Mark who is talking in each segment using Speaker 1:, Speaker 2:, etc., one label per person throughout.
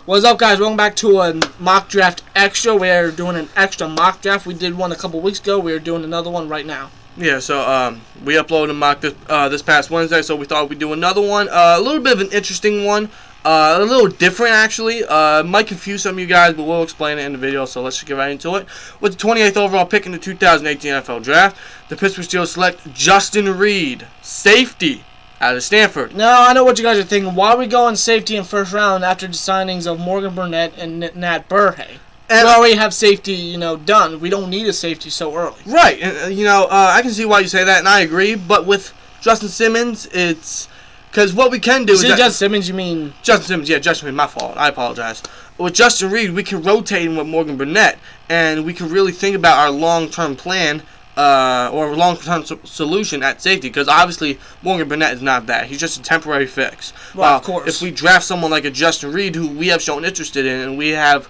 Speaker 1: What's up, guys? Welcome back to a mock draft extra. We're doing an extra mock draft. We did one a couple weeks ago. We're doing another one right now.
Speaker 2: Yeah, so we uploaded a mock this past Wednesday, so we thought we'd do another one. A little bit of an interesting one. A little different, actually. Might confuse some of you guys, but we'll explain it in the video, so let's just get right into it. With the 28th overall pick in the 2018 NFL Draft, the Pittsburgh Steelers select Justin Reid, safety, out of Stanford.
Speaker 1: Now, I know what you guys are thinking. Why are we going safety in first round after the signings of Morgan Burnett and Nat Burhay? We already have safety, done. We don't need a safety so early.
Speaker 2: Right. I can see why you say that, and I agree. But with Justin Simmons, it's... Because what we can do is...
Speaker 1: Justin Simmons, you mean...
Speaker 2: Justin Simmons, yeah, Justin Reid, my fault. I apologize. With Justin Reid, we can rotate him with Morgan Burnett, and we can really think about our long-term plan or long-term solution at safety, because obviously Morgan Burnett is not that. He's just a temporary fix.
Speaker 1: Well, of course.
Speaker 2: If we draft someone like a Justin Reid, who we have shown interest in, and we have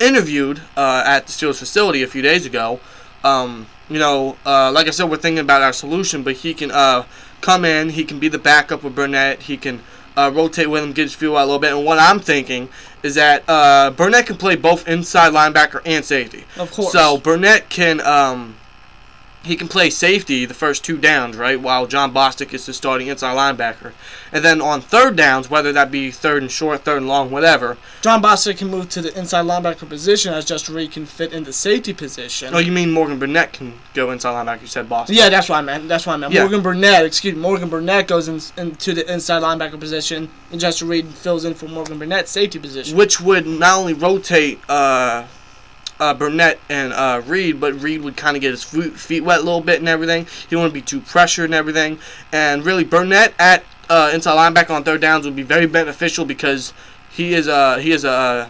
Speaker 2: interviewed at the Steelers facility a few days ago, like I said, we're thinking about our solution, but he can come in, he can be the backup of Burnett, he can rotate with him, get his feel out a little bit, and what I'm thinking is that Burnett can play both inside linebacker and safety.
Speaker 1: Of course.
Speaker 2: So Burnett can... he can play safety the first two downs, right, while John Bostic is the starting inside linebacker. And then on third downs, whether that be third and short, third and long, whatever.
Speaker 1: John Bostic can move to the inside linebacker position as Justin Reid can fit in the safety position.
Speaker 2: Oh, you mean Morgan Burnett can go inside linebacker? You said Bostic.
Speaker 1: Yeah, that's what I meant. Yeah. Morgan Burnett goes into the inside linebacker position, and Justin Reid fills in for Morgan Burnett's safety position.
Speaker 2: Which would not only rotate... Burnett and Reid, but Reid would kind of get his feet wet a little bit and everything. He wouldn't be too pressured and everything. And really, Burnett at inside linebacker on third downs would be very beneficial because he is a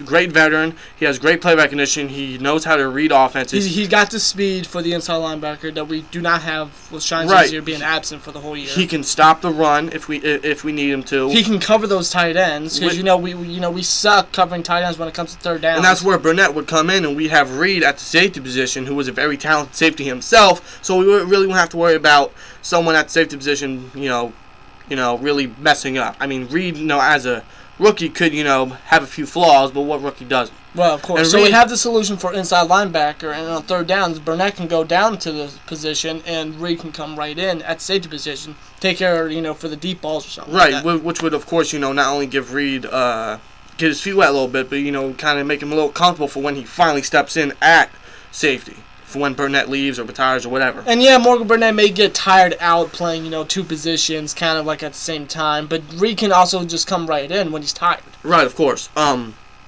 Speaker 2: great veteran. He has great play recognition. He knows how to read offenses.
Speaker 1: He's got the speed for the inside linebacker that we do not have with Shine Shazier being absent for the whole year.
Speaker 2: He can stop the run if we need him to.
Speaker 1: He can cover those tight ends because we suck covering tight ends when it comes to third down.
Speaker 2: And that's where Burnett would come in, and we have Reid at the safety position, who was a very talented safety himself. So we really won't have to worry about someone at the safety position, really messing up. I mean, Reid, as a rookie could, have a few flaws, but what rookie doesn't?
Speaker 1: Well, of course. So we have the solution for inside linebacker, and on third downs, Burnett can go down to the position, and Reid can come right in at safety position, take care, for the deep balls or something.
Speaker 2: Right,
Speaker 1: like that.
Speaker 2: Which would, of course, not only give Reid get his feet wet a little bit, but kind of make him a little comfortable for when he finally steps in at safety. For when Burnett leaves or retires or whatever.
Speaker 1: And yeah, Morgan Burnett may get tired out playing, two positions kind of like at the same time, but Reid can also just come right in when he's tired. Right,
Speaker 2: of course.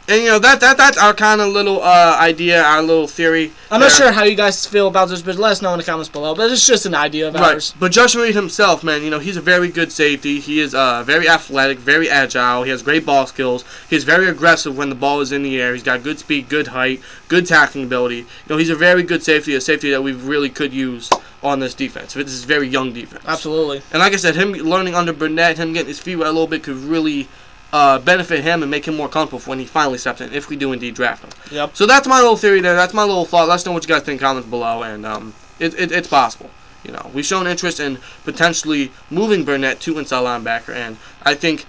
Speaker 2: And that's our kind of little idea, our little theory.
Speaker 1: I'm not sure how you guys feel about this, but let us know in the comments below. But it's just an idea of ours.
Speaker 2: But Justin Reid himself, man, he's a very good safety. He is very athletic, very agile. He has great ball skills. He's very aggressive when the ball is in the air. He's got good speed, good height, good tackling ability. He's a very good safety, a safety that we really could use on this defense. This is a very young defense.
Speaker 1: Absolutely.
Speaker 2: And like I said, him learning under Burnett, him getting his feet wet a little bit could really benefit him and make him more comfortable for when he finally steps in, if we do indeed draft him.
Speaker 1: Yep.
Speaker 2: So that's my little theory there. That's my little thought. Let us know what you guys think in the comments below. And it's possible. We've shown interest in potentially moving Burnett to inside linebacker, and I think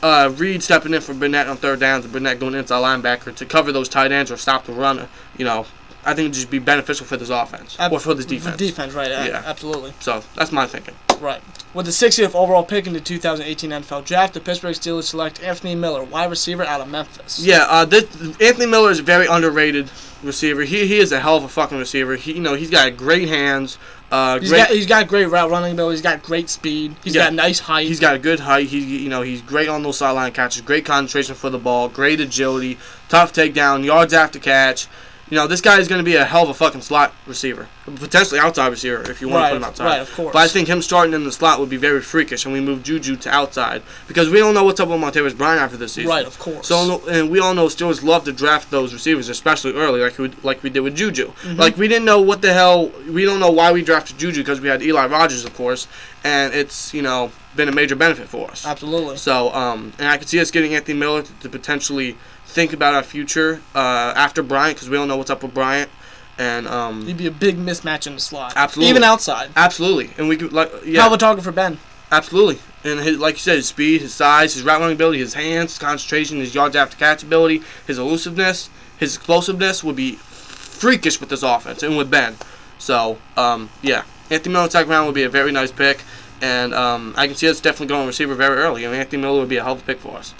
Speaker 2: Reid stepping in for Burnett on third downs and Burnett going inside linebacker to cover those tight ends or stop the run, I think it'd just be beneficial for this offense or for this defense.
Speaker 1: For defense, right? Yeah, absolutely.
Speaker 2: So that's my thinking.
Speaker 1: Right. With the 60th overall pick in the 2018 NFL Draft, the Pittsburgh Steelers select Anthony Miller, wide receiver out of Memphis.
Speaker 2: Yeah, Anthony Miller is a very underrated receiver. He is a hell of a fucking receiver. He's got great hands.
Speaker 1: He's got great route running ability. He's got great speed. He's got nice height.
Speaker 2: He's got a good height. He's great on those sideline catches. Great concentration for the ball. Great agility. Tough takedown. Yards after catch. This guy is going to be a hell of a fucking slot receiver. Potentially outside receiver if you want to put him outside.
Speaker 1: Right, of course.
Speaker 2: But I think him starting in the slot would be very freakish, and we move Juju to outside. Because we don't know what's up with Montavious Bryant after this season.
Speaker 1: Right, of course.
Speaker 2: So, and we all know Steelers love to draft those receivers, especially early, like we did with Juju.
Speaker 1: Mm-hmm.
Speaker 2: Like, we didn't know what the hell, we don't know why we drafted Juju, because we had Eli Rogers, of course, and it's, been a major benefit for us.
Speaker 1: Absolutely.
Speaker 2: So, and I could see us getting Anthony Miller to potentially think about our future after Bryant, because we don't know what's up with Bryant. And
Speaker 1: he'd be a big mismatch in the slot.
Speaker 2: Absolutely.
Speaker 1: Even outside.
Speaker 2: Absolutely. And we could
Speaker 1: Hell of a target for Ben.
Speaker 2: Absolutely. And like you said, his speed, his size, his route running ability, his hands, his concentration, his yards after catch ability, his elusiveness, his explosiveness would be freakish with this offense and with Ben. So, yeah, Anthony Miller in the second round would be a very nice pick. And I can see us definitely going receiver very early. I mean, Anthony Miller would be a hell of a pick for us.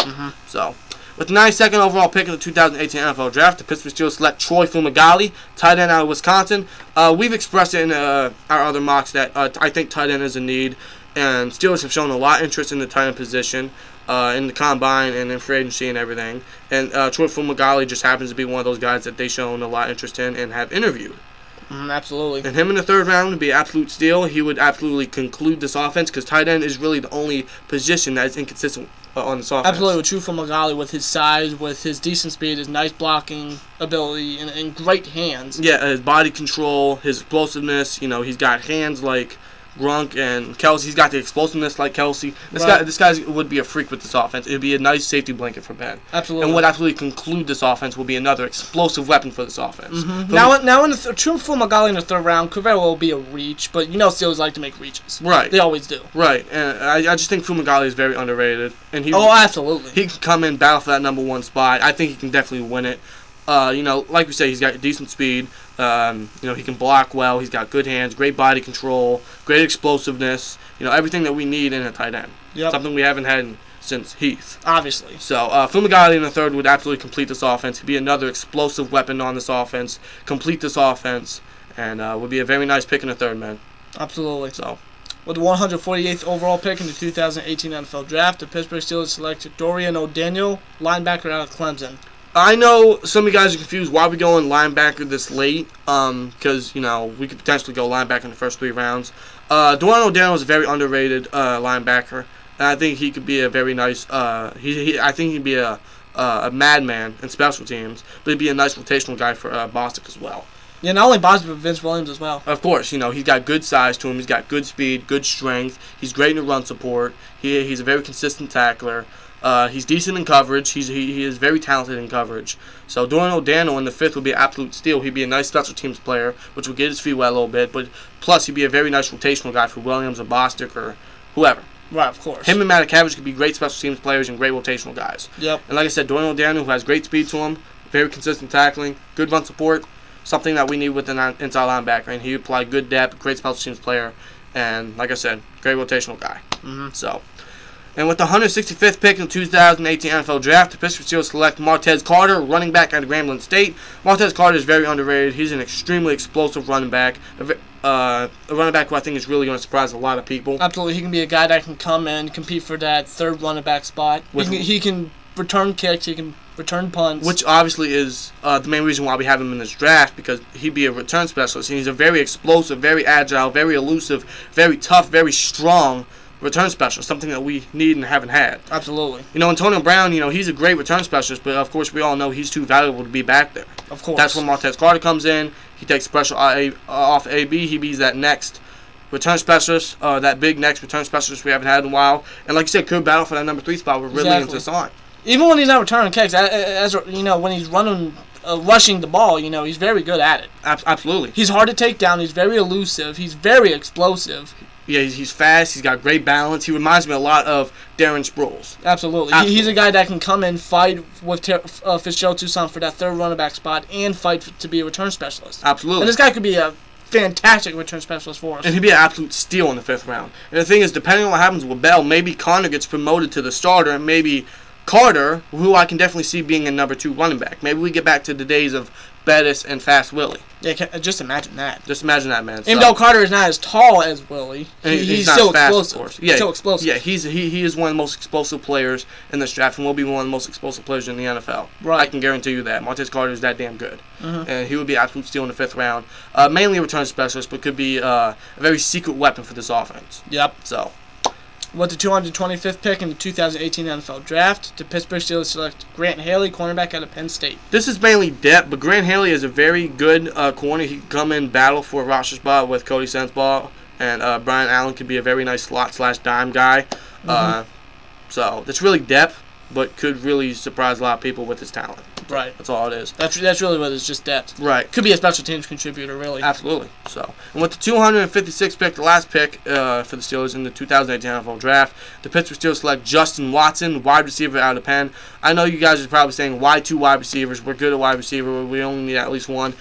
Speaker 2: So, with the 92nd overall pick of the 2018 NFL Draft, the Pittsburgh Steelers select Troy Fumagalli, tight end out of Wisconsin. We've expressed in our other mocks that I think tight end is a need. And Steelers have shown a lot of interest in the tight end position in the combine and in free agency and everything. And Troy Fumagalli just happens to be one of those guys that they've shown a lot of interest in and have interviewed.
Speaker 1: Absolutely.
Speaker 2: And him in the third round would be an absolute steal. He would absolutely conclude this offense because tight end is really the only position that is inconsistent on this offense.
Speaker 1: Absolutely. With Troy Fumagalli, with his size, with his decent speed, his nice blocking ability, and great hands.
Speaker 2: Yeah, his body control, his explosiveness. You know, he's got hands like Gronk and Kelsey. He's got the explosiveness like Kelsey. This guy would be a freak with this offense. It would be a nice safety blanket for Ben.
Speaker 1: Absolutely.
Speaker 2: And what absolutely conclude this offense will be another explosive weapon for this offense.
Speaker 1: Now in the Troy Fumagalli in the third round could very well be a reach, but you know Steelers like to make reaches.
Speaker 2: Right.
Speaker 1: They always do.
Speaker 2: Right. And I just think Fumagalli is very underrated. And
Speaker 1: absolutely.
Speaker 2: He can come in, battle for that number one spot. I think he can definitely win it. You know, like we say, he's got decent speed. You know, he can block well. He's got good hands, great body control, great explosiveness. You know, everything that we need in a tight end.
Speaker 1: Yep.
Speaker 2: Something we haven't had since Heath.
Speaker 1: Obviously.
Speaker 2: So, Fumagalli in the third would absolutely complete this offense. He'd be another explosive weapon on this offense, complete this offense, and would be a very nice pick in the third, man.
Speaker 1: Absolutely.
Speaker 2: So,
Speaker 1: with the 148th overall pick in the 2018 NFL Draft, the Pittsburgh Steelers selected Dorian O'Daniel, linebacker out of Clemson.
Speaker 2: I know some of you guys are confused why we going linebacker this late, because, you know, we could potentially go linebacker in the first 3 rounds. Dorian O'Daniel is a very underrated linebacker, and I think he could be a very nice, I think he'd be a madman in special teams, but he'd be a nice rotational guy for Boston as well.
Speaker 1: Yeah, not only Boston, but Vince Williams as well.
Speaker 2: Of course, you know, he's got good size to him, he's got good speed, good strength, he's great in the run support, he's a very consistent tackler. He's decent in coverage. He is very talented in coverage. So Dorian O'Daniel in the 5th would be an absolute steal. He'd be a nice special teams player, which would get his feet wet a little bit. But plus, he'd be a very nice rotational guy for Williams or Bostic or whoever.
Speaker 1: Right, of course.
Speaker 2: Him and Matakavich could be great special teams players and great rotational guys.
Speaker 1: Yep.
Speaker 2: And like I said, Dorian O'Daniel, who has great speed to him, very consistent tackling, good run support, something that we need with an inside linebacker. And he would apply good depth, great special teams player, and like I said, great rotational guy. So. And with the 165th pick in the 2018 NFL Draft, the Pittsburgh Steelers select Martez Carter, running back out of Grambling State. Martez Carter is very underrated. He's an extremely explosive running back. A running back who I think is really going to surprise a lot of people.
Speaker 1: Absolutely. He can be a guy that can come and compete for that third running back spot. He can return kicks. He can return punts.
Speaker 2: Which obviously is the main reason why we have him in this draft, because he'd be a return specialist. And he's a very explosive, very agile, very elusive, very tough, very strong return specialist, something that we need and haven't had.
Speaker 1: Absolutely.
Speaker 2: You know, Antonio Brown, you know, he's a great return specialist, but of course we all know he's too valuable to be back there.
Speaker 1: Of course.
Speaker 2: That's when Martez Carter comes in. He takes pressure off AB. He be that next return specialist, that big next return specialist we haven't had in a while. And like you said, could battle for that number 3 spot. We're really into this on.
Speaker 1: Even when he's not returning kicks, as you know, when he's rushing the ball, you know, he's very good at it.
Speaker 2: Absolutely.
Speaker 1: He's hard to take down. He's very elusive. He's very explosive.
Speaker 2: Yeah, he's fast. He's got great balance. He reminds me a lot of Darren Sproles.
Speaker 1: Absolutely. He's a guy that can come and fight with Fitzgerald Toussaint for that third running back spot and fight to be a return specialist.
Speaker 2: Absolutely.
Speaker 1: And this guy could be a fantastic return specialist for us.
Speaker 2: And he'd be an absolute steal in the 5th round. And the thing is, depending on what happens with Bell, maybe Connor gets promoted to the starter, and maybe Carter, who I can definitely see being a number 2 running back. Maybe we get back to the days of Bettis and Fast Willie.
Speaker 1: Yeah, just imagine that.
Speaker 2: Just imagine that, man.
Speaker 1: Even though Carter is not as tall as Willie, he's still explosive. Of course.
Speaker 2: Yeah,
Speaker 1: still explosive.
Speaker 2: Yeah, he is one of the most explosive players in this draft, and will be one of the most explosive players in the NFL.
Speaker 1: Right.
Speaker 2: I can guarantee you that. Martez Carter is that damn good. And he would be an absolute steal in the 5th round. Mainly a return specialist, but could be a very secret weapon for this offense.
Speaker 1: Yep.
Speaker 2: So.
Speaker 1: With the 225th pick in the 2018 NFL Draft, the Pittsburgh Steelers select Grant Haley, cornerback out of Penn State.
Speaker 2: This is mainly depth, but Grant Haley is a very good corner. He can come in battle for a roster spot with Cody Sensabaugh, and Brian Allen could be a very nice slot/dime guy. So that's really depth. but could really surprise a lot of people with his talent.
Speaker 1: Right.
Speaker 2: That's all it is.
Speaker 1: That's really what it is, just depth.
Speaker 2: Right.
Speaker 1: Could be a special teams contributor, really.
Speaker 2: Absolutely. So, and with the 256th pick, the last pick for the Steelers in the 2018 NFL Draft, the Pittsburgh Steelers select Justin Watson, wide receiver out of Penn. I know you guys are probably saying, why 2 wide receivers? We're good at wide receiver. We only need at least 1.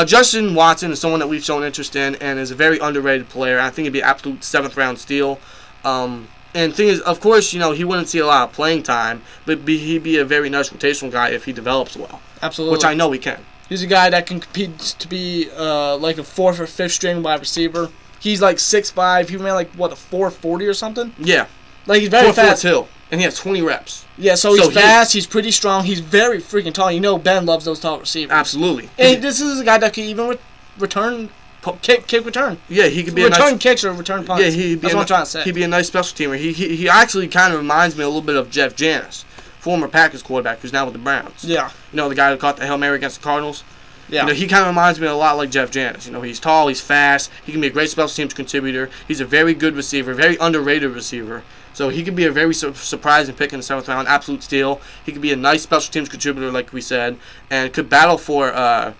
Speaker 2: Justin Watson is someone that we've shown interest in and is a very underrated player. I think he'd be an absolute 7th-round steal. And the thing is, of course, he wouldn't see a lot of playing time, but he'd be a very nice rotational guy if he develops well.
Speaker 1: Absolutely.
Speaker 2: Which I know he can.
Speaker 1: He's a guy that can compete to be like a 4th or 5th string wide receiver. He's like 6'5". He ran like, what, a 4.40 or something?
Speaker 2: Yeah.
Speaker 1: Like, he's very fast.
Speaker 2: Too. And he has 20 reps.
Speaker 1: Yeah, so he's fast. He's pretty strong. He's very freaking tall. Ben loves those tall receivers.
Speaker 2: Absolutely.
Speaker 1: And this is a guy that can even return... Kick return.
Speaker 2: Yeah, he could be
Speaker 1: return
Speaker 2: a nice,
Speaker 1: kicks or return punts.
Speaker 2: Yeah,
Speaker 1: that's what I'm trying to say.
Speaker 2: He'd be a nice special teamer. He actually kind of reminds me a little bit of Jeff Janis, former Packers quarterback who's now with the Browns.
Speaker 1: Yeah.
Speaker 2: The guy who caught the Hail Mary against the Cardinals.
Speaker 1: Yeah.
Speaker 2: He kind of reminds me a lot like Jeff Janis. He's tall, he's fast, he can be a great special teams contributor. He's a very good receiver, very underrated receiver. So he could be a very surprising pick in the 7th round, absolute steal. He could be a nice special teams contributor, like we said, and could battle for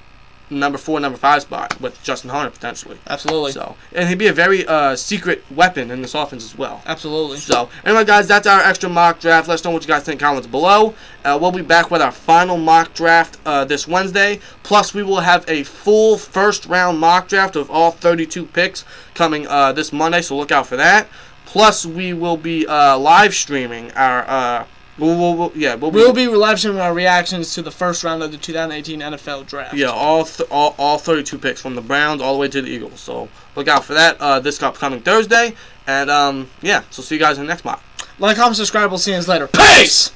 Speaker 2: number 4, number 5 spot with Justin Hunter potentially.
Speaker 1: Absolutely.
Speaker 2: So, and he'd be a very secret weapon in this offense as well.
Speaker 1: Absolutely.
Speaker 2: So, anyway, guys, that's our extra mock draft. Let us know what you guys think in comments below. We'll be back with our final mock draft this Wednesday. Plus, we will have a full first-round mock draft of all 32 picks coming this Monday, so look out for that. Plus, we will be live streaming our... We'll be
Speaker 1: live streaming our reactions to the first round of the 2018 NFL Draft.
Speaker 2: Yeah, all 32 picks from the Browns all the way to the Eagles. So look out for that this upcoming Thursday. And so see you guys in the next mock.
Speaker 1: Like, comment, subscribe. We'll see you guys later. Peace!